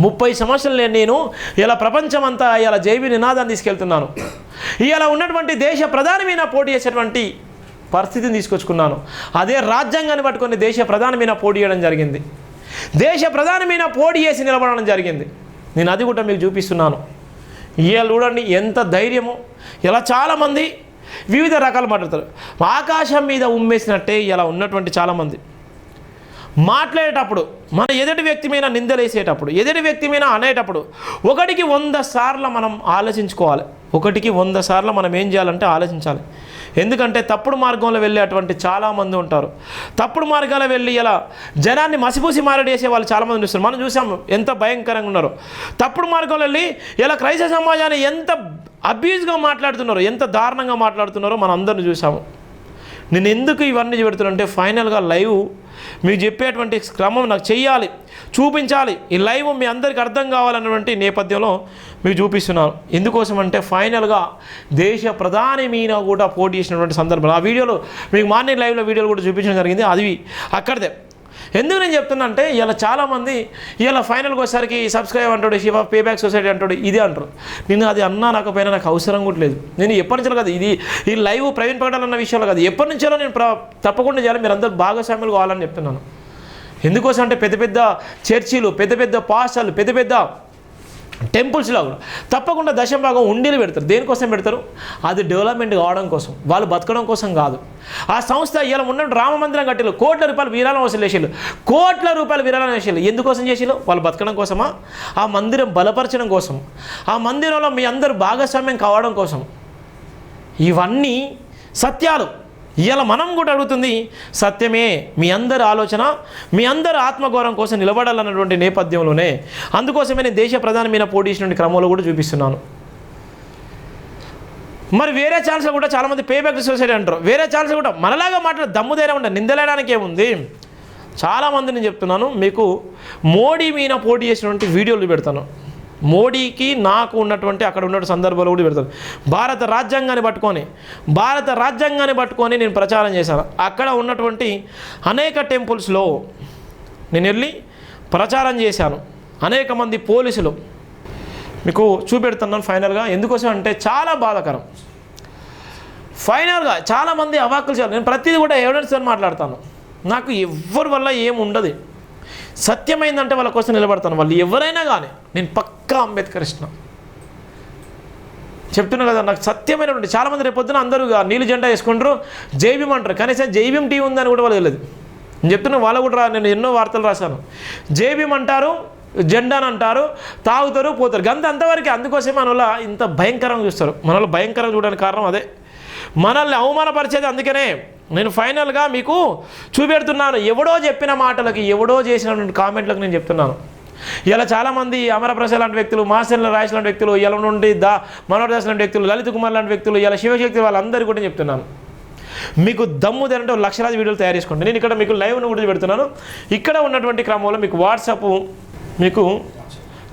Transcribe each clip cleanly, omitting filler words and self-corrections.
30 సంవత్సరాలు నేను ఇలా ప్రపంచమంతా ఇలా జైవి నినాదాన్ని తీసుకెళ్తున్నాను. ఇలా ఉన్నటువంటి దేశ ప్రధాని మీద పోటీ చేసేటువంటి పరిస్థితిని తీసుకొచ్చుకున్నాను. అదే రాజ్యాంగాన్ని పట్టుకొని దేశ ప్రధాని మీద పోటీ చేయడం జరిగింది. దేశ ప్రధాని మీద పోటీ చేసి నిలబడడం జరిగింది. నేను అది కూడా మీకు చూపిస్తున్నాను. ఇలా చూడండి ఎంత ధైర్యము. ఇలా చాలామంది వివిధ రకాలు మాట్లాడతారు. ఆకాశం మీద ఉమ్మేసినట్టే ఇలా ఉన్నటువంటి చాలామంది మాట్లాడేటప్పుడు, మన ఎదుటి వ్యక్తి మీద నిందలేసేటప్పుడు, ఎదుటి వ్యక్తి మీద అనేటప్పుడు 1కి 100 సార్లు మనం ఆలోచించుకోవాలి. 1కి 100 సార్లు మనం ఏం చేయాలంటే ఆలోచించాలి. ఎందుకంటే తప్పుడు మార్గంలో వెళ్ళేటువంటి చాలామంది ఉంటారు. తప్పుడు మార్గాల్లో వెళ్ళి ఇలా జనాన్ని మసిపూసి మారడేసే వాళ్ళు చాలామంది చూస్తారు. మనం చూసాము ఎంత భయంకరంగా ఉన్నారో. తప్పుడు మార్గంలో వెళ్ళి ఇలా క్రైస్తవ సమాజాన్ని ఎంత అబ్యూజ్గా మాట్లాడుతున్నారో, ఎంత దారుణంగా మాట్లాడుతున్నారో మనం అందరిని చూసాము. నేను ఎందుకు ఇవన్నీ పెడుతున్నానంటే ఫైనల్గా లైవ్ మీకు చెప్పేటువంటి క్రమం నాకు చెయ్యాలి, చూపించాలి. ఈ లైవ్ మీ అందరికీ అర్థం కావాలన్నటువంటి నేపథ్యంలో మీకు చూపిస్తున్నాను. ఎందుకోసం అంటే ఫైనల్గా దేశ ప్రధాని మీద కూడా పోటీ చేసినటువంటి సందర్భం ఆ వీడియోలో మీకు మార్నింగ్ లైవ్లో వీడియోలు కూడా చూపించడం జరిగింది. అది అక్కడిదే. ఎందుకు నేను చెప్తున్నా అంటే ఇలా చాలామంది ఇలా ఫైనల్కి వచ్చేసరికి సబ్స్క్రైబ్ అంటాడు, శివ పేబ్యాక్ సొసైటీ అంటాడు, ఇది అంటారు. నేను అది అన్నా నాకపోయినా నాకు అవసరం కూడా లేదు. నేను ఎప్పటి నుంచో కాదు, ఈ లైవ్ ప్రవీణ్ ప్రకటన అన్న విషయాలు కాదు, ఎప్పటి నుంచో నేను తప్పకుండా చేయాలి. మీరు అందరూ భాగస్వాములు కావాలని చెప్తున్నాను. ఎందుకోసం అంటే పెద్ద పెద్ద చర్చిలు, పెద్ద పెద్ద పాస్టర్లు, పెద్ద పెద్ద టెంపుల్స్లో కూడా తప్పకుండా దశభాగం ఉండీలు పెడతారు. దేనికోసం పెడతారు? అది డెవలప్మెంట్ కావడం కోసం, వాళ్ళు బతకడం కోసం కాదు. ఆ సంస్థ ఇలా ఉన్న రామ మందిరం కట్టిలు, కోట్ల రూపాయలు విరాళం వసూలు చేసేళ్ళు, కోట్ల రూపాయలు విరాళం చేసేళ్ళు. ఎందుకోసం చేసేళ్ళు? వాళ్ళు బతకడం కోసమా? ఆ మందిరం బలపరచడం కోసం, ఆ మందిరంలో మీ అందరూ భాగస్వామ్యం కావడం కోసం. ఇవన్నీ సత్యాలు. ఇలా మనం కూడా అడుగుతుంది సత్యమే. మీ అందరి ఆలోచన, మీ అందరి ఆత్మగౌరవం కోసం నిలబడాలన్నటువంటి నేపథ్యంలోనే, అందుకోసమే నేను దేశ ప్రధాని మీద పోటీ చేసిన క్రమంలో కూడా చూపిస్తున్నాను. మరి వేరే ఛానల్స్లో కూడా చాలామంది పేబ్యాక్ సొసైటీ అంటారు. వేరే ఛానల్స్ కూడా మనలాగా మాట్లాడే దమ్ముదైనా ఉంటుంది, నిందలేయడానికి ఏముంది. చాలామంది నేను చెప్తున్నాను మీకు, మోడీ మీద పోటీ చేసినటువంటి వీడియోలు పెడతాను. మోడీకి నాకు ఉన్నటువంటి అక్కడ ఉన్నటువంటి సందర్భాలు కూడా పెడతాను. భారత రాజ్యాంగాన్ని పట్టుకొని నేను ప్రచారం చేశాను. అక్కడ ఉన్నటువంటి అనేక టెంపుల్స్లో నేను వెళ్ళి ప్రచారం చేశాను. అనేక మంది పోలీసులు మీకు చూపెడుతున్నాను ఫైనల్గా. ఎందుకోసం అంటే చాలా బాధాకరం. ఫైనల్గా చాలామంది అవాక్కులు చేయాలి. నేను ప్రతిదీ కూడా ఎవిడెన్స్తో మాట్లాడతాను. నాకు ఎవరి వల్ల ఏముండదు. సత్యమైందంటే వాళ్ళ కోసం నిలబడతాను. వాళ్ళు ఎవరైనా కానీ నేను పక్కా అంబేద్కరిస్ట్న చెప్తున్నా కదా. నాకు సత్యమైనటువంటి చాలామంది రేపొద్దున అందరూ నీళ్ళు జెండా వేసుకుంటారు, జైభీం అంటారు. కనీసం జైభీం టీ ఉందని కూడా వాళ్ళు తెలియదు. నేను చెప్తున్నా, వాళ్ళు కూడా నేను ఎన్నో వార్తలు రాశాను. జైభీం అంటారు, జెండాని అంటారు, తాగుతారు, పోతారు. గంత అంతవరకు. అందుకోసమే మన వల్ల ఇంత భయంకరంగా చూస్తారు. మన వల్ల భయంకరంగా చూడడానికి కారణం అదే, మనల్ని అవమానపరిచేది. అందుకనే నేను ఫైనల్గా మీకు చూపెడుతున్నాను. ఎవడో చెప్పిన మాటలకి, ఎవడో చేసినటువంటి కామెంట్లకు నేను చెప్తున్నాను. ఇలా చాలామంది అమరప్రసాద్ లాంటి వ్యక్తులు, మాస్టర్ల రాజేష్ లాంటి వ్యక్తులు, ఇలా నుండి మనోహర్ దాస్ లాంటి వ్యక్తులు, లలిత్ కుమార్ లాంటి వ్యక్తులు, ఇలా శివశక్తి వాళ్ళందరికీ కూడా చెప్తున్నాను. మీకు దమ్ము తినంటే లక్షలాది వీడియోలు తయారు చేసుకోండి. నేను ఇక్కడ మీకు లైవ్ను కూడా పెడుతున్నాను. ఇక్కడ ఉన్నటువంటి క్రమంలో మీకు వాట్సాప్ మీకు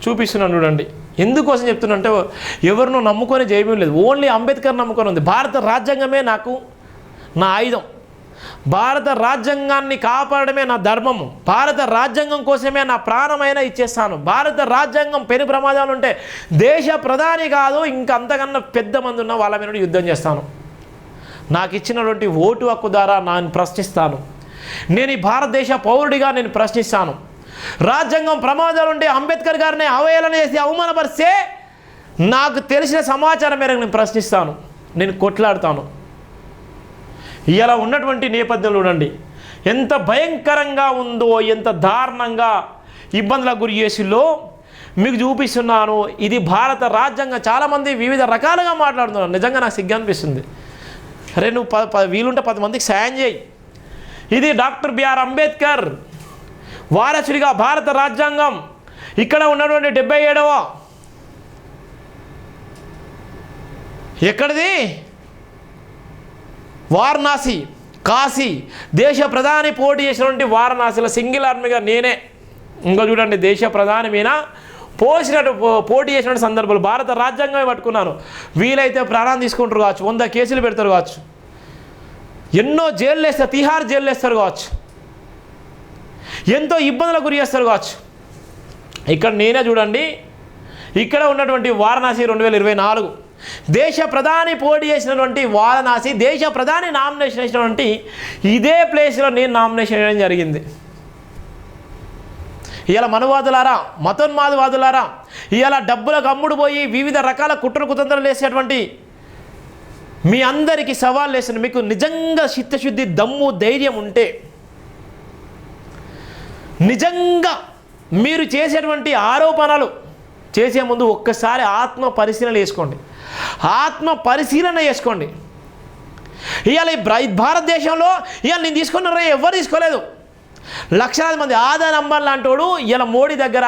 చూపిస్తున్నాను చూడండి. ఎందుకోసం చెప్తున్నా అంటే ఎవరినో నమ్ముకొని జైభీం లేదు, ఓన్లీ అంబేద్కర్ నమ్ముకొని ఉంది. భారత రాజ్యాంగమే నాకు నా ఆయుధం. భారత రాజ్యాంగాన్ని కాపాడమే నా ధర్మము. భారత రాజ్యాంగం కోసమే నా ప్రాణమైనా ఇచ్చేస్తాను. భారత రాజ్యాంగం పెను ప్రమాదాలు ఉంటే దేశ ప్రధాని కాదు, ఇంకా అంతకన్నా పెద్ద మంది ఉన్న వాళ్ళ మీద యుద్ధం చేస్తాను. నాకు ఇచ్చినటువంటి ఓటు హక్కు ద్వారా నేను ప్రశ్నిస్తాను. నేను ఈ భారతదేశ పౌరుడిగా నేను ప్రశ్నిస్తాను. రాజ్యాంగం ప్రమాదాలు ఉంటే అంబేద్కర్ గారిని అవహేళన చేసి అవమానపరిస్తే నాకు తెలిసిన సమాచారం మేరకు నేను ప్రశ్నిస్తాను, నేను కొట్లాడతాను. ఇలా ఉన్నటువంటి నేపథ్యంలో చూడండి ఎంత భయంకరంగా ఉందో, ఎంత దారుణంగా ఇబ్బందులకు గురి చేసిల్లో మీకు చూపిస్తున్నాను. ఇది భారత రాజ్యాంగం. చాలామంది వివిధ రకాలుగా మాట్లాడుతున్నారు. నిజంగా నాకు సిగ్గు అనిపిస్తుంది. అరే నువ్వు వీలుంటే 10 మందికి సాయం చేయి. ఇది డాక్టర్ బిఆర్ అంబేద్కర్ వారసుడిగా భారత రాజ్యాంగం. ఇక్కడ ఉన్నటువంటి 77వ ఎక్కడిది? వారణాసి, కాశీ. దేశ ప్రధాని పోటీ చేసినటువంటి వారణాసిలో సింగిల్ ఆర్మీగా నేనే. ఇంకా చూడండి, దేశ ప్రధాని మీద పోటీ చేసిన సందర్భాలు భారత రాజ్యాంగమే పట్టుకున్నాను. వీలైతే ప్రాణాన్ని తీసుకుంటారు కావచ్చు, 100 కేసులు పెడతారు కావచ్చు, ఎన్నో జైలు వేస్తారు, తిహార్ జైలు వేస్తారు కావచ్చు, ఎంతో ఇబ్బందులకు గురి చేస్తారు కావచ్చు. ఇక్కడ నేనే చూడండి, ఇక్కడ ఉన్నటువంటి వారణాసి 2024 దేశ ప్రధాని పోటీ చేసినటువంటి వారణాసి దేశ ప్రధాని నామినేషన్ వేసినటువంటి ఇదే ప్లేస్లో నేను నామినేషన్ వేయడం జరిగింది. ఇవాళ మనువాదులారా, మతోన్మాదవాదులారా, ఇవాళ డబ్బులకు అమ్ముడు పోయి వివిధ రకాల కుట్ర కుతంత్రాలు వేసేటువంటి మీ అందరికీ సవాల్ వేసిన, మీకు నిజంగా చిత్తశుద్ధి, దమ్ము, ధైర్యం ఉంటే నిజంగా మీరు చేసేటువంటి ఆరోపణలు చేసే ముందు ఒక్కసారి ఆత్మ పరిశీలన చేసుకోండి. ఆత్మ పరిశీలన చేసుకోండి. ఇవాళ ఈ భారతదేశంలో ఇవాళ నేను తీసుకున్న ఎవరు తీసుకోలేదు. లక్షలాది మంది ఆదాని అంబానీ లాంటోడు ఇలా మోడీ దగ్గర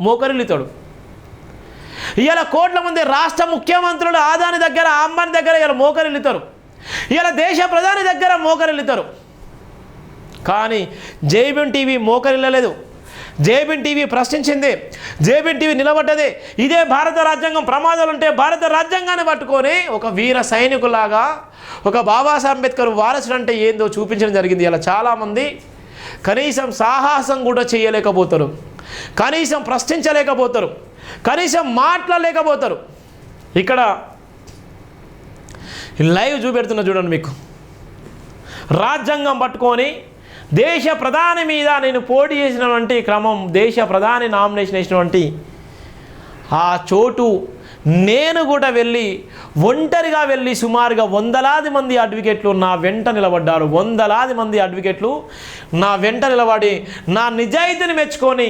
మోకరిల్లుతాడు. ఇలా కోట్ల మంది రాష్ట్ర ముఖ్యమంత్రులు ఆదాని దగ్గర, అంబానీ దగ్గర ఇలా మోకరిల్లుతారు. ఇలా దేశ ప్రధాని దగ్గర మోకరిల్లుతారు. కానీ జైబీఎం టీవీ మోకరిల్లలేదు. జైబీఎం టీవీ ప్రశ్నించింది. జైబీఎం టీవీ నిలబడ్డది. ఇదే భారత రాజ్యాంగం ప్రమాదాలు ఉంటే భారత రాజ్యాంగాన్ని పట్టుకొని ఒక వీర సైనికులాగా, ఒక బాబాసాహెబ్ అంబేద్కర్ వారసుడు అంటే ఏందో చూపించడం జరిగింది. ఇలా చాలామంది కనీసం సాహసం కూడా చేయలేకపోతారు, కనీసం ప్రశ్నించలేకపోతారు, కనీసం మాట్లాడలేకపోతారు. ఇక్కడ లైవ్ చూపెడుతున్నా చూడండి. మీకు రాజ్యాంగం పట్టుకొని దేశ ప్రధాని మీద నేను పోటీ చేసినటువంటి క్రమం, దేశ ప్రధాని నామినేషన్ వేసినటువంటి ఆ చోటు నేను కూడా వెళ్ళి ఒంటరిగా వెళ్ళి సుమారుగా 100లాది మంది అడ్వకేట్లు నా వెంట నిలబడ్డారు. 100లాది మంది అడ్వకేట్లు నా వెంట నిలబడి నా నిజాయితీని మెచ్చుకొని,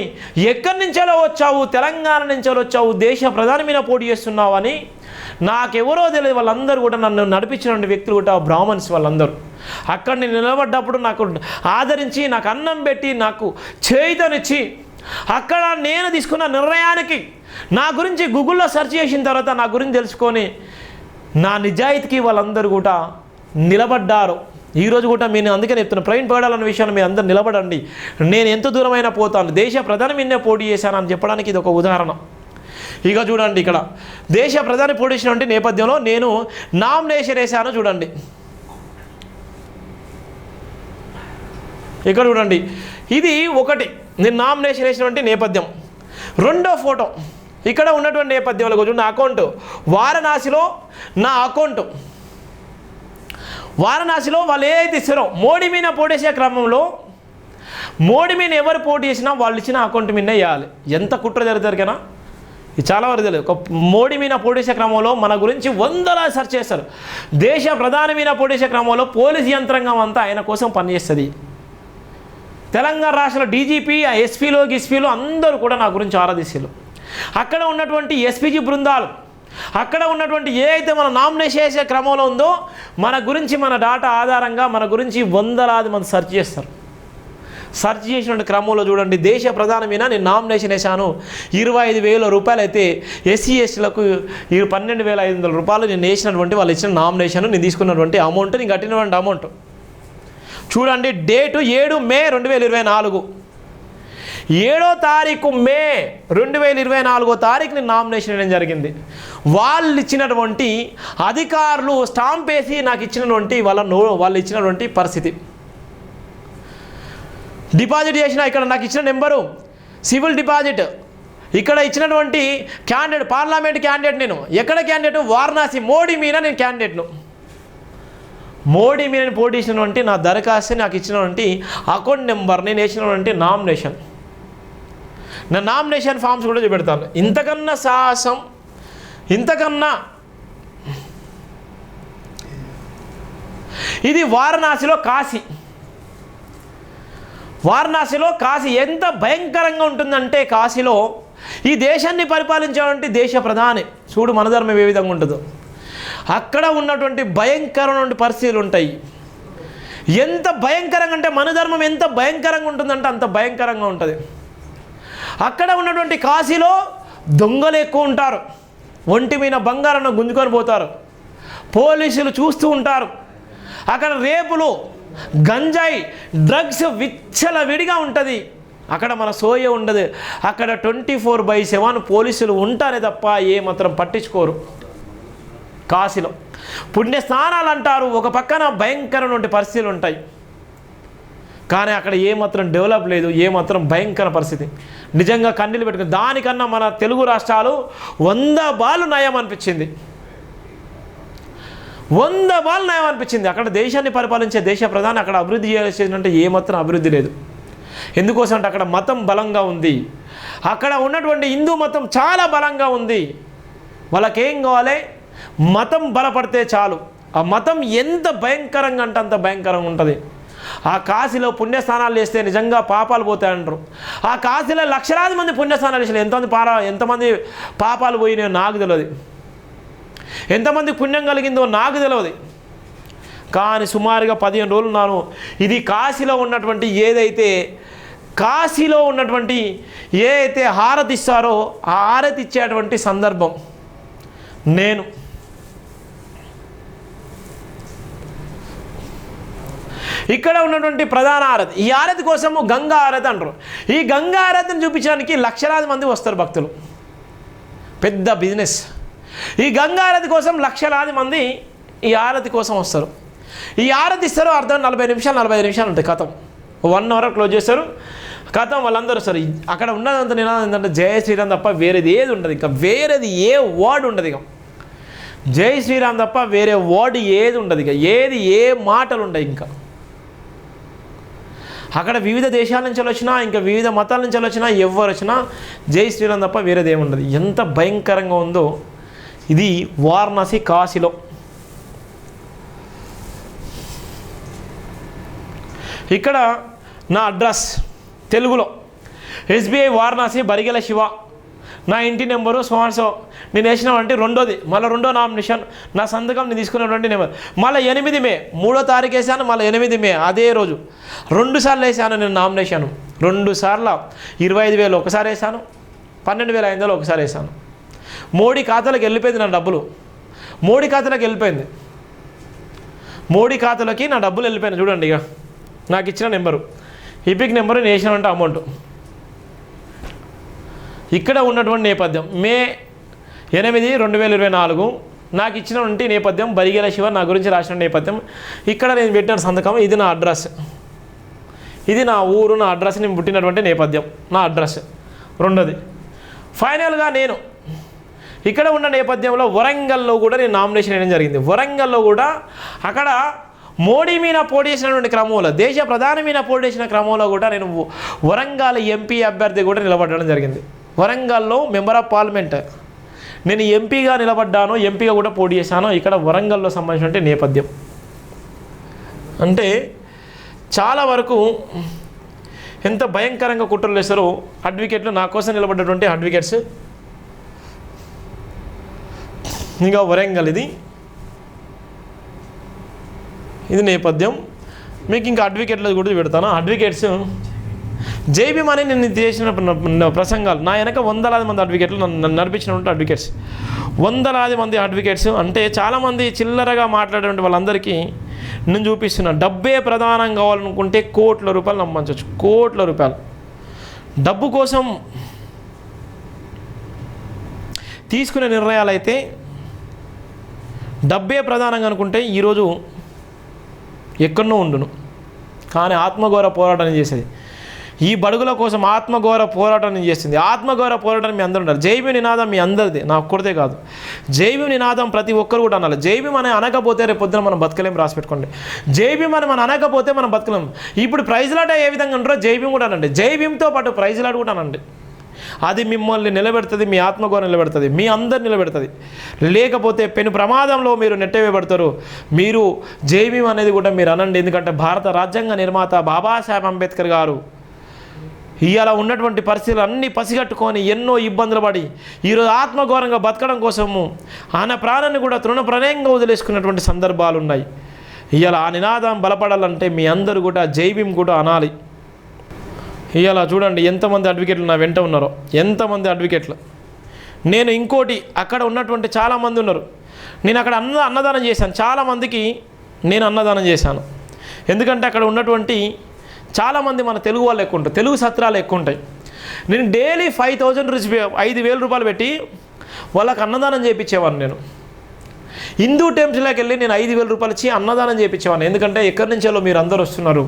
ఎక్కడి నుంచో వచ్చావు, తెలంగాణ నుంచో వచ్చావు, దేశ ప్రధాని మీద పోటీ చేస్తున్నావు అని నాకెవరో తెలియదు. వాళ్ళందరూ కూడా నన్ను నడిపించిన వ్యక్తులు కూడా బ్రాహ్మణ్స్. వాళ్ళందరూ అక్కడ నేను నిలబడ్డప్పుడు నాకు ఆదరించి, నాకు అన్నం పెట్టి, నాకు చేయుతనిచ్చి, అక్కడ నేను తీసుకున్న నిర్ణయానికి నా గురించి గూగుల్లో సెర్చ్ చేసిన తర్వాత నా గురించి తెలుసుకొని నా నిజాయితీకి వాళ్ళందరూ కూడా నిలబడ్డారు. ఈరోజు కూడా నేను అందుకే చెప్తున్నా, ప్రవీణ్ పగడాల్ అన్న విషయాన్ని మీరు అందరూ నిలబడండి. నేను ఎంత దూరమైనా పోతాను, దేశ ప్రధాని మీదనే పోటీ చేశానని చెప్పడానికి ఇది ఒక ఉదాహరణ. ఇక చూడండి, ఇక్కడ దేశ ప్రధాని పోటీ చేసినటువంటి నేపథ్యంలో నేను నామినేషన్ వేశాను. చూడండి ఇక్కడ చూడండి, ఇది ఒకటి నేను నామినేషన్ వేసినటువంటి నేపథ్యం. రెండో ఫోటో ఇక్కడ ఉన్నటువంటి నేపథ్యంలో చూడండి, అకౌంట్ వారణాసిలో నా అకౌంట్. వారణాసిలో వాళ్ళు ఏదైతే ఇస్తారో మోడీ మీద పోటీ చేసే క్రమంలో మోడీ మీద ఎవరు పోటీ చేసినా వాళ్ళు ఇచ్చిన అకౌంట్ మీద వేయాలి. ఎంత కుట్ర జరుగుతారు కదా, ఇది చాలా వరకు తెలియదు. ఒక మోడీ మీద పోటీ చేసే క్రమంలో మన గురించి 100లా సెర్చ్ చేస్తారు. దేశ ప్రధాని మీద పోటీ చేసే క్రమంలో పోలీసు యంత్రాంగం అంతా ఆయన కోసం పనిచేస్తుంది. తెలంగాణ రాష్ట్రంలో డీజీపీ, ఎస్పీలు అందరూ కూడా నా గురించి ఆరాధిస్తారు. అక్కడ ఉన్నటువంటి ఎస్పీజీ బృందాలు, అక్కడ ఉన్నటువంటి ఏ అయితే మన నామినేషన్ చేసే క్రమంలో ఉందో మన గురించి, మన డాటా ఆధారంగా మన గురించి 100లాది మంది సెర్చ్ చేస్తారు. సెర్చ్ చేసినటువంటి క్రమంలో చూడండి, దేశ ప్రధాని మీద నేను నామినేషన్ వేశాను. 25,000 రూపాయలు అయితే ఎస్సీ ఎస్టీలకు 12,500 రూపాయలు నేను వేసినటువంటి వాళ్ళు ఇచ్చిన నామినేషన్, నేను తీసుకున్నటువంటి అమౌంట్, నేను కట్టినటువంటి అమౌంట్. చూడండి, డేటు 7 మే 2024, 7వ తారీఖు మే 2024 తారీఖు నేను నామినేషన్ వేయడం జరిగింది. వాళ్ళు ఇచ్చినటువంటి అధికారులు స్టాంప్ వేసి నాకు ఇచ్చినటువంటి వాళ్ళు ఇచ్చినటువంటి పరిస్థితి. డిపాజిట్ చేసిన ఇక్కడ నాకు ఇచ్చిన నెంబరు సివిల్ డిపాజిట్, ఇక్కడ ఇచ్చినటువంటి క్యాండిడేట్ పార్లమెంట్ క్యాండిడేట్. నేను ఎక్కడ క్యాండిడేట్? వారణాసి. మోడీ మీద నేను క్యాండిడేట్ను. మోడీ మీద నేను పోటీ చేసినటువంటి నా దరఖాస్తు, నాకు ఇచ్చినటువంటి అకౌంట్ నెంబర్, నేను వేసినటువంటి నామినేషన్, నా నామినేషన్ ఫామ్స్ కూడా చూపెడతాను. ఇంతకన్నా సాహసం, ఇంతకన్నా ఇది వారణాసిలో కాశీ. వారణాసిలో కాశీ ఎంత భయంకరంగా ఉంటుందంటే, కాశీలో ఈ దేశాన్ని పరిపాలించేటువంటి దేశ ప్రధాని చూడు మన ధర్మం ఏ విధంగా ఉంటుందో, అక్కడ ఉన్నటువంటి భయంకరమైన పరిస్థితులు ఉంటాయి. ఎంత భయంకరంగా అంటే మన ధర్మం ఎంత భయంకరంగా ఉంటుందంటే అంత భయంకరంగా ఉంటుంది. అక్కడ ఉన్నటువంటి కాశీలో దొంగలు ఎక్కువ ఉంటారు, ఒంటి మీద బంగారాన్ని గుంజుకొని పోతారు, పోలీసులు చూస్తూ ఉంటారు. అక్కడ రేపులు, గంజాయి, డ్రగ్స్ విచ్చలవిడిగా ఉంటుంది. అక్కడ మన సోయ ఉండదు. అక్కడ 24/7 పోలీసులు ఉంటారే తప్ప ఏమాత్రం పట్టించుకోరు. కాశీలో పుణ్యస్నానాలు అంటారు, ఒక పక్కన భయంకరమైన పరిస్థితులు ఉంటాయి. కానీ అక్కడ ఏమాత్రం డెవలప్ లేదు, ఏమాత్రం భయంకర పరిస్థితి. నిజంగా కన్నీళ్ళు పెట్టుకుని దానికన్నా మన తెలుగు రాష్ట్రాలు 100 బాలు నయం అనిపించింది. 100 బాలు నయం అనిపించింది. అక్కడ దేశాన్ని పరిపాలించే దేశ ప్రధాని అక్కడ అభివృద్ధి చేయాల్సిందంటే ఏమాత్రం అభివృద్ధి లేదు. ఎందుకోసం అంటే అక్కడ మతం బలంగా ఉంది. అక్కడ ఉన్నటువంటి హిందూ మతం చాలా బలంగా ఉంది. వాళ్ళకేం కావాలి? మతం బలపడితే చాలు. ఆ మతం ఎంత భయంకరంగా అంటే అంత భయంకరంగా ఉంటుంది. ఆ కాశీలో పుణ్యస్నానాలు చేస్తే నిజంగా పాపాలు పోతాయంటారు. ఆ కాశీలో లక్షలాది మంది పుణ్యస్నానాలు చేసిన ఎంతమంది పాపాలు పోయినాయో నాకు తెలియదు, ఎంతమంది పుణ్యం కలిగిందో నాకు తెలియదు. కానీ సుమారుగా 15 రోజులు నాను ఇది కాశీలో ఉన్నటువంటి ఏదైతే హారతి ఇస్తారో ఆ హారతి ఇచ్చేటువంటి సందర్భం నేను ఇక్కడ ఉన్నటువంటి ప్రధాన హారతి, ఈ హారతి కోసము గంగా హారతి అంటారు. ఈ గంగా హారతిని చూపించడానికి లక్షలాది మంది వస్తారు భక్తులు, పెద్ద బిజినెస్. ఈ గంగా హారతి కోసం లక్షలాది మంది ఈ హారతి కోసం వస్తారు. ఈ హారతి ఇస్తారు, అర్థం 40 నిమిషాలు 45 నిమిషాలు ఉంటాయి, కథం 1 అవర్ క్లోజ్ చేస్తారు, కథం వాళ్ళందరూ వస్తారు. అక్కడ ఉన్నదంతా నినాదం ఏంటంటే జయ శ్రీరామ్ తప్ప వేరేది ఏది ఉండదు, ఇంకా వేరేది ఏ వర్డ్ ఉండదు. ఇక జై శ్రీరామ్ తప్ప వేరే వర్డ్ ఏది ఉండదు, ఇక ఏ మాటలు ఉండవు. ఇంకా అక్కడ వివిధ దేశాల నుంచి వచ్చినా ఇంకా వివిధ మతాల నుంచి వచ్చినా ఎవరు వచ్చినా జై శ్రీరామ్ తప్ప వేరేది ఏమి ఉండదు. ఎంత భయంకరంగా ఉందో ఇది వారణాసి కాశీలో. ఇక్కడ నా అడ్రస్ తెలుగులో SBI వారణాసి బరిగెల శివ, నా ఇంటి నెంబరు సో నేను వేసినటువంటి రెండో నామినేషన్, నా సంతకం నేను తీసుకున్నటువంటి నెంబర్. మళ్ళీ 8 మే 3వ తారీఖు వేసాను, మళ్ళీ 8 మే అదే రోజు 2 సార్లు వేసాను నేను నామినేషన్. 2 సార్లు 25,000 ఒకసారి వేసాను, 12,500 ఒకసారి వేసాను. మోడీ ఖాతాలోకి వెళ్ళిపోయింది నా డబ్బులు, మోడీ ఖాతాలోకి వెళ్ళిపోయింది, మోడీ ఖాతాలోకి నా డబ్బులు వెళ్ళిపోయినాయి. చూడండి ఇక నాకు ఇచ్చిన నెంబరు, ఈపిక్ నెంబరు, నేను వేసినటువంటి అమౌంట్. ఇక్కడ ఉన్నటువంటి నేపథ్యం మే 8, 2024 నాకు ఇచ్చినటువంటి నేపథ్యం బరిగెల శివ నా గురించి రాసిన నేపథ్యం. ఇక్కడ నేను పెట్టిన సంతకం, ఇది నా అడ్రస్, ఇది నా ఊరు, నా అడ్రస్, నేను పుట్టినటువంటి నేపథ్యం, నా అడ్రస్. రెండోది ఫైనల్గా నేను ఇక్కడ ఉన్న నేపథ్యంలో వరంగల్లో కూడా నేను నామినేషన్ వేయడం జరిగింది. వరంగల్లో కూడా అక్కడ మోడీ మీద పోటీ చేసినటువంటి క్రమంలో, దేశ ప్రధాని మీద పోటీ చేసిన క్రమంలో కూడా నేను వరంగల్ ఎంపీ అభ్యర్థి కూడా నిలబడడం జరిగింది. వరంగల్లో మెంబర్ ఆఫ్ పార్లమెంట్ నేను ఎంపీగా నిలబడ్డాను, ఎంపీగా కూడా పోటీ చేశాను. ఇక్కడ వరంగల్లో సంబంధించిన నేపథ్యం అంటే చాలా వరకు ఎంత భయంకరంగా కుట్రలు వేస్తారో అడ్వకేట్లు, నా కోసం నిలబడ్డటువంటి అడ్వకేట్స్. ఇంకా వరంగల్ ఇది నేపథ్యం. మీకు ఇంకా అడ్వకేట్ల గురించి పెడతాను. అడ్వకేట్స్ జైబీమ్ అని నేను చేసిన ప్రసంగాలు, నా వెనక 100,000 మంది అడ్వకేట్లు నన్ను నడిపించినటువంటి అడ్వకేట్స్, 100,000 మంది అడ్వకేట్స్. అంటే చాలామంది చిల్లరగా మాట్లాడేటువంటి వాళ్ళందరికీ నేను చూపిస్తున్నా. డబ్బే ప్రధానం కావాలనుకుంటే కోట్ల రూపాయలు నమ్మించవచ్చు, కోట్ల రూపాయలు. డబ్బు కోసం తీసుకునే నిర్ణయాలు అయితే డబ్బే ప్రధానంగా అనుకుంటే ఈరోజు ఎక్కడనో ఉండును. కానీ ఆత్మగౌరవ పోరాటం చేసేది, ఈ బడుగుల కోసం ఆత్మగౌరవ పోరాటం చేస్తుంది. ఆత్మగౌరవ పోరాటం మీ అందరూ ఉండాలి. జైబీమ్ నినాదం మీ అందరిది, నా ఒక్కడిదే కాదు. జైబీమ్ నినాదం ప్రతి ఒక్కరు కూడా అనాలి. జైబీమ్ అని అనకపోతే రేపు పొద్దున మనం బతకలేం, రాసి పెట్టుకోండి. జైబీమ్ అని మనం అనకపోతే మనం బతకలేం. ఇప్పుడు ప్రైజ్ లాట ఏ విధంగా ఉంటారో జైబీమ్ కూడా అనండి, జైబీమ్తో పాటు ప్రైజ్ లాట కూడా అనండి. అది మిమ్మల్ని నిలబెడుతుంది, మీ ఆత్మగౌరవం నిలబెడుతుంది, మీ అందరు నిలబెడుతుంది. లేకపోతే పెను ప్రమాదంలో మీరు నెట్టవేయబడతారు. మీరు జైబీమ్ అనేది కూడా మీరు అనండి. ఎందుకంటే భారత రాజ్యాంగ నిర్మాత బాబాసాహెబ్ అంబేద్కర్ గారు ఇవాళ ఉన్నటువంటి పరిస్థితులు అన్నీ పసిగట్టుకొని ఎన్నో ఇబ్బందులు పడి ఈరోజు ఆత్మగౌరవంగా బతకడం కోసము ఆయన ప్రాణాన్ని కూడా తృణప్రాయంగా వదిలేసుకున్నటువంటి సందర్భాలు ఉన్నాయి. ఇవాళ ఆ నినాదం బలపడాలంటే మీ అందరూ కూడా జైబీమ్ కూడా అనాలి. ఇవాళ చూడండి ఎంతమంది అడ్వకేట్లు నా వెంట ఉన్నారో, ఎంతమంది అడ్వకేట్లు. నేను ఇంకోటి అక్కడ ఉన్నటువంటి చాలామంది ఉన్నారు. నేను అక్కడ అన్నదానం చేశాను, చాలామందికి నేను అన్నదానం చేశాను. ఎందుకంటే అక్కడ ఉన్నటువంటి చాలామంది మన తెలుగు వాళ్ళు ఎక్కువ ఉంటారు, తెలుగు సత్రాలు ఎక్కువ ఉంటాయి. నేను డైలీ 5,000 రూపాయలు పెట్టి వాళ్ళకి అన్నదానం చేయించేవాడిని. నేను హిందూ టెంపుల్లోకి వెళ్ళి నేను 5,000 రూపాయలు ఇచ్చి అన్నదానం చేయించేవాడిని. ఎందుకంటే ఎక్కడి నుంచో మీరు అందరూ వస్తున్నారు,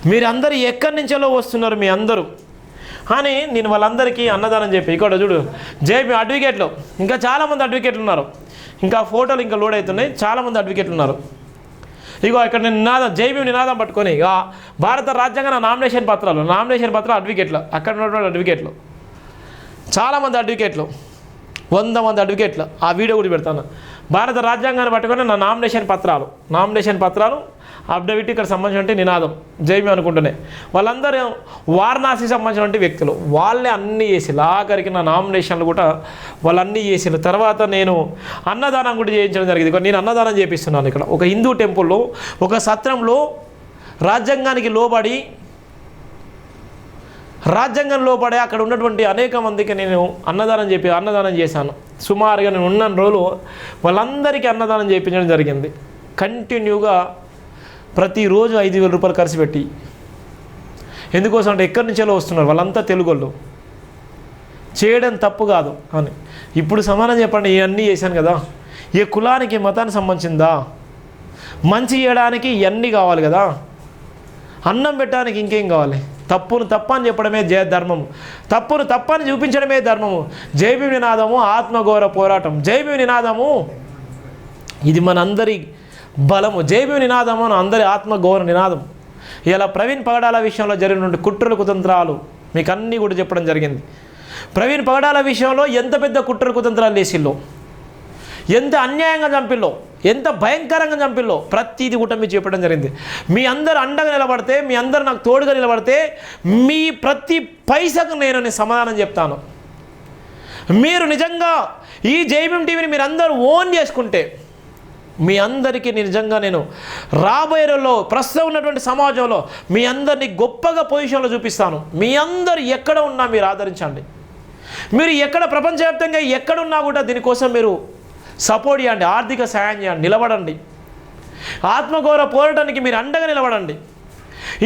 మీరందరూ ఎక్కడి నుంచో వస్తున్నారు మీ అందరూ అని నేను వాళ్ళందరికీ అన్నదానం చెప్పి ఇక్కడ చూడు జేబీ అడ్వకేట్లు ఇంకా చాలామంది అడ్వకేట్లు ఉన్నారు, ఇంకా ఫోటోలు ఇంకా లోడ్ అవుతున్నాయి, చాలామంది అడ్వకేట్లు ఉన్నారు. ఇగో ఇక్కడ నేను జైబీ నినాదం పట్టుకొని ఇక భారత రాజ్యాంగ నామినేషన్ పత్రాలు అడ్వకేట్లు, అక్కడ ఉన్నటువంటి అడ్వకేట్లు చాలామంది అడ్వకేట్లు 100 మంది అడ్వకేట్లు, ఆ వీడియో కూడా పెడతాను. భారత రాజ్యాంగాన్ని పట్టుకొని నా నామినేషన్ పత్రాలు అఫిడవిట్ ఇక్కడ సంబంధించిన నినాదం జైబీ అనుకుంటూనే వాళ్ళందరూ వారణాసికి సంబంధించిన వ్యక్తులు, వాళ్ళే అన్నీ చేసి ఆఖరికి నా నామినేషన్లు కూడా వాళ్ళన్నీ చేసిన తర్వాత నేను అన్నదానం కూడా చేయించడం జరిగింది. నేను అన్నదానం చేపిస్తున్నాను ఇక్కడ ఒక హిందూ టెంపుల్లో ఒక సత్రంలో రాజ్యాంగం లోపడే అక్కడ ఉన్నటువంటి అనేక మందికి నేను అన్నదానం చేశాను. సుమారుగా నేను ఉన్న రోజులు వాళ్ళందరికీ అన్నదానం చేయించడం జరిగింది. కంటిన్యూగా ప్రతిరోజు 5,000 రూపాయలు ఖర్చు పెట్టి. ఎందుకోసం అంటే ఎక్కడి నుంచో వస్తున్నారు వాళ్ళంతా తెలుగోళ్ళు, చేయడం తప్పు కాదు అని. ఇప్పుడు సమానం చెప్పండి, ఇవన్నీ చేశాను కదా, ఏ కులానికి మతానికి సంబంధించిందా? మంచి చేయడానికి ఇవన్నీ కావాలి కదా, అన్నం పెట్టడానికి ఇంకేం కావాలి? తప్పును తప్పని చెప్పడమే ధర్మము, తప్పును తప్పని చూపించడమే ధర్మము. జైబీ నినాదము ఆత్మగౌరవ పోరాటం, జైబీ నినాదము ఇది మనందరి బలము, జైబీ నినాదము అందరి ఆత్మగౌరవ నినాదం. ఇలా ప్రవీణ్ పగడాల విషయంలో జరిగినటువంటి కుట్రలు కుతంత్రాలు మీకు అన్నీ కూడా చెప్పడం జరిగింది. ప్రవీణ్ పగడాల విషయంలో ఎంత పెద్ద కుట్రలు కుతంత్రాలు చేసిల్లో, ఎంత అన్యాయంగా చంపిల్లో, ఎంత భయంకరంగా చంపిల్లో ప్రతిదీ కూడా మీకు చెప్పడం జరిగింది. మీ అందరు అండగా నిలబడితే, మీ అందరు నాకు తోడుగా నిలబడితే మీ ప్రతి పైసకు నేను సమాధానం చెప్తాను. మీరు నిజంగా ఈ జైబీఎం టీవీని మీరు అందరూ ఓన్ చేసుకుంటే మీ అందరికీ నిజంగా నేను రాబోయే రోజుల్లో ప్రస్తుతం ఉన్నటువంటి సమాజంలో మీ అందరినీ గొప్పగా పొజిషన్లో చూపిస్తాను. మీ అందరు ఎక్కడ ఉన్నా మీరు ఆదరించండి, మీరు ఎక్కడ ప్రపంచవ్యాప్తంగా ఎక్కడున్నా కూడా దీనికోసం మీరు సపోర్ట్ చేయండి, ఆర్థిక సాయం చేయండి, నిలబడండి. ఆత్మగౌరవ పోరాటానికి మీరు అండగా నిలబడండి.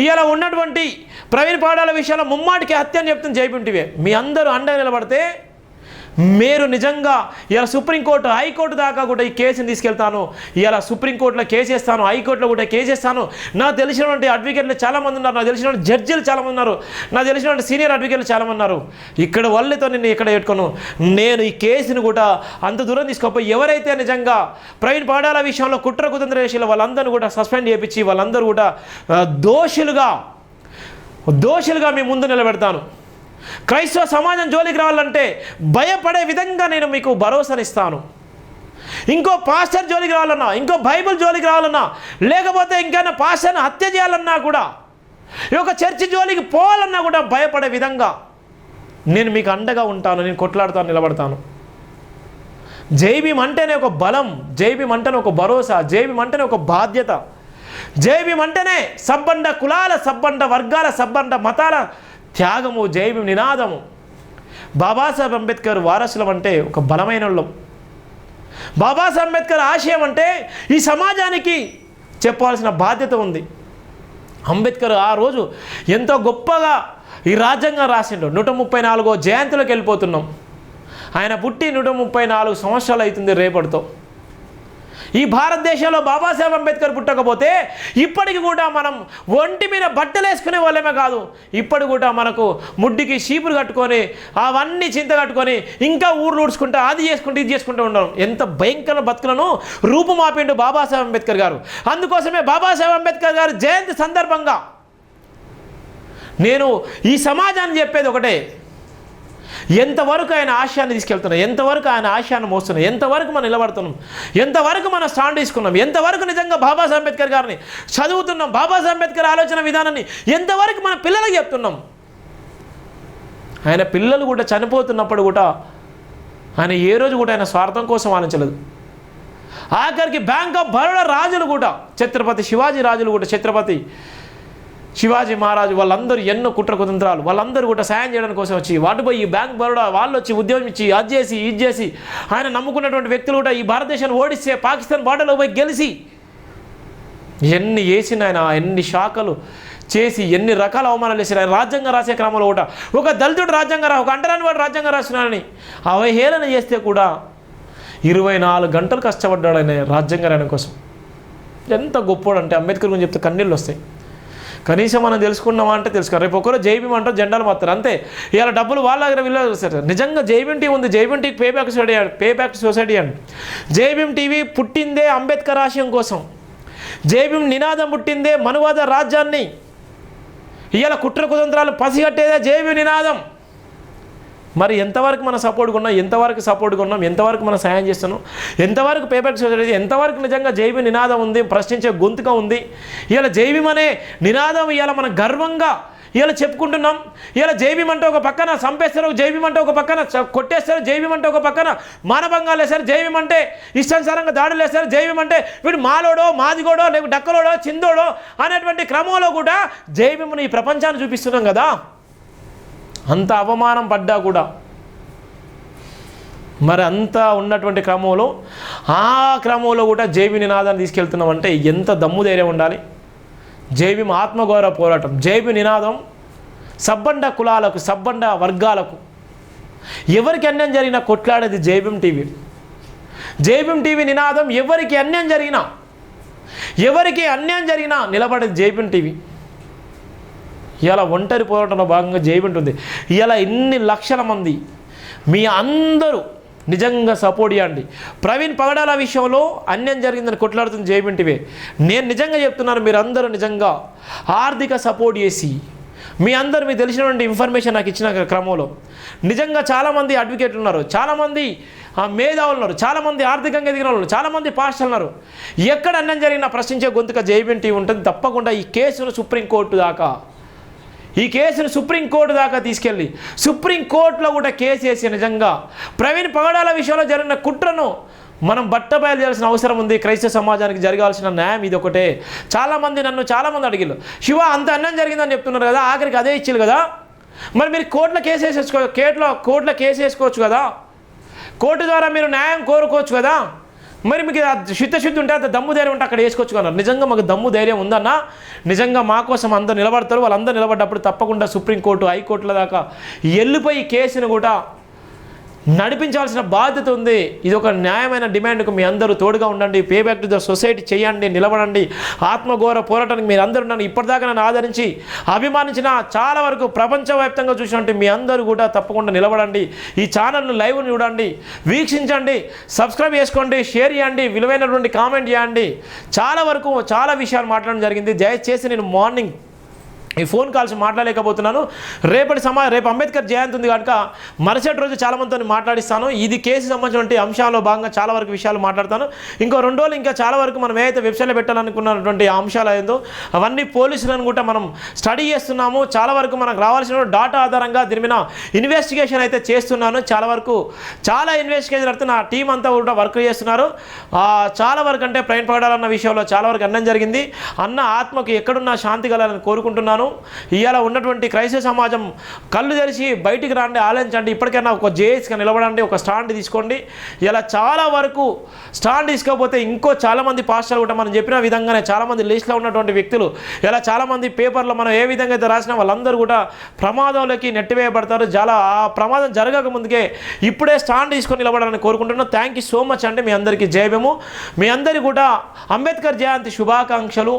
ఇలా ఉన్నటువంటి ప్రవీణ్ పగడాల విషయంలో ముమ్మాటికి హత్య అని చెప్తుంది జైబీఎం టీవీ. మీ అందరూ అండగా నిలబడితే మీరు నిజంగా ఇలా సుప్రీంకోర్టు హైకోర్టు దాకా కూడా ఈ కేసుని తీసుకెళ్తాను. ఇలా సుప్రీంకోర్టులో కేసు వేస్తాను, హైకోర్టులో కూడా కేసు వేస్తాను. నాకు తెలిసినటువంటి అడ్వకేట్లు చాలామంది ఉన్నారు, నాకు తెలిసినటువంటి జడ్జీలు చాలామంది ఉన్నారు, నాకు తెలిసినటువంటి సీనియర్ అడ్వకేట్లు చాలామంది ఉన్నారు. ఇక్కడ వాళ్ళతో నేను ఇక్కడ పెట్టుకోను, నేను ఈ కేసుని కూడా అంత దూరం తీసుకోపోయి ఎవరైతే నిజంగా ప్రవీణ్ పగడాల విషయంలో కుట్ర కుతంత్ర విషయంలో వాళ్ళందరూ కూడా సస్పెండ్ చేయించి వాళ్ళందరూ కూడా దోషులుగా మీ ముందు నిలబెడతాను. క్రైస్తవ సమాజం జోలికి రావాలంటే భయపడే విధంగా నేను మీకు భరోసానిస్తాను. ఇంకో పాస్టర్ జోలికి రావాలన్నా, ఇంకో బైబిల్ జోలికి రావాలన్నా, లేకపోతే ఇంకైనా పాస్టర్ని హత్య చేయాలన్నా కూడా, ఈ యొక్క చర్చి జోలికి పోవాలన్నా కూడా భయపడే విధంగా నేను మీకు అండగా ఉంటాను, నేను కొట్లాడుతాను, నిలబడతాను. జైబీఎం అంటేనే ఒక బలం, జైబీఎం అంటేనే ఒక భరోసా, జైబీఎం అంటేనే ఒక బాధ్యత, జైబీఎం అంటేనే సబ్బండ కులాల, సబ్బండ వర్గాల, సబ్బండ మతాల త్యాగము, జైబీఎం నినాదము. బాబాసాహెబ్ అంబేద్కర్ వారసులం అంటే ఒక బలమైన వాళ్ళం. బాబాసాహెబ్ అంబేద్కర్ ఆశయం అంటే ఈ సమాజానికి చెప్పాల్సిన బాధ్యత ఉంది. అంబేద్కర్ ఆ రోజు ఎంతో గొప్పగా ఈ రాజ్యాంగం రాసిండు. 134వ జయంతిలోకి వెళ్ళిపోతున్నాం. ఆయన పుట్టి 134 సంవత్సరాలు అవుతుంది రేపటితో. ఈ భారతదేశంలో బాబాసాహెబ్ అంబేద్కర్ పుట్టకపోతే ఇప్పటికి కూడా మనం ఒంటి మీద బట్టలు వేసుకునే వాళ్ళమే కాదు, ఇప్పటికి కూడా మనకు ముడ్డికి చీపురు కట్టుకొని అవన్నీ చింత కట్టుకొని ఇంకా ఊర్లు ఊడ్చుకుంటా అది చేసుకుంటూ ఇది చేసుకుంటూ ఉండడం. ఎంత భయంకర బతుకులను రూపుమాపిండు బాబాసాహెబ్ అంబేద్కర్ గారు. అందుకోసమే బాబాసాహెబ్ అంబేద్కర్ గారు జయంతి సందర్భంగా నేను ఈ సమాజాన్ని చెప్పేది ఒకటే, ఎంతవరకు ఆయన ఆశయాన్ని తీసుకెళ్తున్నాం, ఎంతవరకు ఆయన ఆశయాన్ని మోస్తున్నాం, ఎంతవరకు మనం నిలబడుతున్నాం, ఎంతవరకు మనం స్టాండ్ తీసుకున్నాం, ఎంతవరకు నిజంగా బాబాసాహెబ్ అంబేద్కర్ గారిని చదువుతున్నాం, బాబాసాహెబ్ అంబేద్కర్ ఆలోచన విధానాన్ని ఎంతవరకు మన పిల్లలకు చెప్తున్నాం. ఆయన పిల్లలు కూడా చనిపోతున్నప్పుడు కూడా ఆయన ఏ రోజు కూడా ఆయన స్వార్థం కోసం ఆలోచించలేదు. ఆఖరికి బ్యాంక్ ఆఫ్ బరోడా రాజులు కూడా, ఛత్రపతి శివాజీ రాజులు కూడా, ఛత్రపతి శివాజీ మహారాజు వాళ్ళందరూ ఎన్నో కుట్ర కుతంత్రాలు, వాళ్ళందరూ కూడా సాయం చేయడానికి కోసం వచ్చి వాటిపై ఈ బ్యాంక్ బరోడా వాళ్ళు వచ్చి ఉద్యోగం ఇచ్చి అది చేసి ఇది చేసి ఆయన నమ్ముకున్నటువంటి వ్యక్తులు కూడా ఈ భారతదేశాన్ని ఓడిస్తే పాకిస్తాన్ బార్డర్లో పోయి గెలిచి ఎన్ని చేసిన ఆయన, ఎన్ని శాఖలు చేసి ఎన్ని రకాల అవమానాలు చేసిన ఆయన రాజ్యాంగం రాసే క్రమంలో కూడా ఒక దళితుడు రాజ్యాంగం ఒక అంటరాని వాడు రాజ్యాంగం రాసినాడని అవహేళన చేస్తే కూడా 24 గంటలు కష్టపడ్డాడు ఆయన రాజ్యాంగం రాయడం కోసం. ఎంత గొప్పోడు అంటే అంబేద్కర్ గురించి చెప్తే కన్నీళ్ళు వస్తాయి. కనీసం మనం తెలుసుకున్నామా అంటే తెలుసుకో. రేపు ఒకరు జైబీం అంటారు, జెండాలు మాత్రం అంతే. ఇలా డబ్బులు వాళ్ళ దగ్గర వీళ్ళ సార్ నిజంగా జైబీం టీవీ ఉంది. Jai Bhim TV pay back society అండి. జైబీం టీవీ పుట్టిందే అంబేద్కర్ ఆశయం కోసం. జైబీం నినాదం పుట్టిందే మనువాద రాజ్యాన్ని ఇవాళ కుట్ర కుతంత్రాలు పసిగట్టేదే జైబీం నినాదం. మరి ఎంతవరకు మన సపోర్ట్గా ఉన్నాం, ఎంతవరకు మనం సాయం చేస్తున్నాం, ఎంతవరకు పేబ్యాక్ సొసైటీ, ఎంతవరకు నిజంగా జైబీం నినాదం ఉంది, ప్రశ్నించే గొంతుగా ఉంది. ఇవాళ జైబీం అనే నినాదం ఇవాళ మనం గర్వంగా ఇవాళ చెప్పుకుంటున్నాం. ఇవాళ జైబీం అంటే ఒక పక్కన చంపేస్తారు, జైబీం అంటే ఒక పక్కన కొట్టేస్తారు, జైబీం అంటే ఒక పక్కన మానభంగాలు వేస్తారు, జైబీం అంటే ఇష్టానుసారంగా దాడులు వేస్తారు, జైబీం అంటే వీడు మాలోడో మాదిగోడో లేక డక్కలోడో చిందోడో అనేటువంటి క్రమంలో కూడా జైబీంను ఈ ప్రపంచాన్ని చూపిస్తున్నాం కదా. అంత అవమానం పడ్డా కూడా మరి అంతా ఉన్నటువంటి క్రమంలో కూడా జైబీం నినాదాన్ని తీసుకెళ్తున్నామంటే ఎంత దమ్ము ధైర్యం ఉండాలి. జైబీం ఆత్మగౌరవ పోరాటం, జైబీం నినాదం సబ్బండ కులాలకు, సబ్బండ వర్గాలకు ఎవరికి అన్యాయం జరిగినా కొట్లాడేది జైబీం టీవీ. జైబీం టీవీ నినాదం ఎవరికి అన్యాయం జరిగినా నిలబడేది జైబీం టీవీ. ఇలా ఒంటరి పోరాటంలో భాగంగా జైబీం ఉంటుంది. ఇలా ఇన్ని లక్షల మంది మీ అందరూ నిజంగా సపోర్ట్ చేయండి. ప్రవీణ్ పగడాల విషయంలో అన్యాయం జరిగిందని కొట్లాడుతుంది జైబీం టీవీ. నేను నిజంగా చెప్తున్నాను, మీరందరూ నిజంగా ఆర్థిక సపోర్ట్ చేసి మీకు తెలిసినటువంటి ఇన్ఫర్మేషన్ నాకు ఇచ్చిన క్రమంలో నిజంగా చాలామంది అడ్వకేట్లు ఉన్నారు, చాలామంది మేధావులు ఉన్నారు, చాలామంది ఆర్థికంగా ఎదిగిన వాళ్ళు, చాలామంది పాస్టర్లు ఉన్నారు. ఎక్కడ అన్యాయం జరిగినా ప్రశ్నించే గొంతుగా జైబీం టీవీ ఉంటుంది. తప్పకుండా ఈ కేసును సుప్రీంకోర్టు దాకా తీసుకెళ్ళి సుప్రీంకోర్టులో కూడా కేసు వేసి నిజంగా ప్రవీణ్ పగడాల విషయంలో జరిగిన కుట్రను మనం బట్టబయలు చేయాల్సిన అవసరం ఉంది. క్రైస్తవ సమాజానికి జరగాల్సిన న్యాయం ఇది ఒకటే. నన్ను చాలామంది అడిగిళ్ళు, శివ అంత అన్యాయం జరిగిందని చెప్తున్నారు కదా, ఆఖరికి అదే ఇచ్చారు కదా, మరి మీరు కోర్టులో కేసు వేసుకోవచ్చు కదా, కోర్టు ద్వారా మీరు న్యాయం కోరుకోవచ్చు కదా, మరి మీకు చిత్తశుద్ధి ఉంటే అంత దమ్ము ధైర్యం ఉంటే అక్కడ వేసుకోవచ్చు అన్నారు. నిజంగా మాకు దమ్ము ధైర్యం ఉందన్న, నిజంగా మా కోసం అందరు నిలబడతారు. వాళ్ళందరూ నిలబడ్డప్పుడు తప్పకుండా సుప్రీంకోర్టు, హైకోర్టుల దాకా వెళ్ళిపోయి కేసును కూడా నడిపించాల్సిన బాధ్యత ఉంది. ఇది ఒక న్యాయమైన డిమాండ్కు మీ అందరూ తోడుగా ఉండండి. Pay back to the society చేయండి, నిలబడండి. ఆత్మగౌరవ పోరాటానికి మీరు అందరూ నన్ను ఇప్పటిదాకా నన్ను ఆదరించి అభిమానించిన చాలా వరకు ప్రపంచవ్యాప్తంగా చూసినట్టు మీ అందరూ కూడా తప్పకుండా నిలబడండి. ఈ ఛానల్ను లైవ్ను చూడండి, వీక్షించండి, సబ్స్క్రైబ్ చేసుకోండి, షేర్ చేయండి, విలువైనటువంటి కామెంట్ చేయండి. చాలా విషయాలు మాట్లాడడం జరిగింది. దయచేసి నేను మార్నింగ్ ఈ ఫోన్ కాల్స్ మాట్లాడలేకపోతున్నాను. రేపు అంబేద్కర్ జయంతి ఉంది కనుక మరుసటి రోజు చాలామందితో మాట్లాడిస్తాను. ఇది కేసు సంబంధించినటువంటి అంశాల్లో భాగంగా చాలా వరకు విషయాలు మాట్లాడతాను. ఇంకో 2 రోజులు ఇంకా చాలా వరకు మనం ఏదైతే వెబ్సైట్లో పెట్టాలనుకున్నటువంటి అంశాలు ఏందో అవన్నీ పోలీసులను కూడా మనం స్టడీ చేస్తున్నాము. చాలా వరకు మనకు రావాల్సిన డాటా ఆధారంగా దీని మీద ఇన్వెస్టిగేషన్ అయితే చేస్తున్నాను. చాలా ఇన్వెస్టిగేషన్ అయితే నా టీం అంతా కూడా వర్క్ చేస్తున్నారు. చాలా వరకు అంటే ప్రవీణ్ పగడాలన్న విషయంలో చాలా వరకు అన్నం జరిగింది. అన్న ఆత్మకు ఎక్కడున్నా శాంతి కలాలని కోరుకుంటున్నాను. ఇవాళ ఉన్నటువంటి క్రైస్తవ సమాజం కళ్ళు తెరిచి బయటికి రండి, ఆలోచించండి. ఇప్పటికైనా ఒక జేఎస్గా నిలబడండి, ఒక స్టాండ్ తీసుకోండి. ఇలా చాలా వరకు స్టాండ్ తీసుకోకపోతే ఇంకో చాలామంది పాస్టర్లు కూడా మనం చెప్పిన విధంగానే చాలామంది లిస్ట్లో ఉన్నటువంటి వ్యక్తులు ఇలా చాలామంది పేపర్లో మనం ఏ విధంగా అయితే రాసినా వాళ్ళందరూ కూడా ప్రమాదంలోకి నెట్టివేయబడతారు. ఆ ప్రమాదం జరగక ముందుకే ఇప్పుడే స్టాండ్ తీసుకొని నిలబడాలని కోరుకుంటున్నాను. థ్యాంక్ యూ సో మచ్ అండి. మీ అందరికీ జయభీము. మీ అందరికీ కూడా అంబేద్కర్ జయంతి శుభాకాంక్షలు.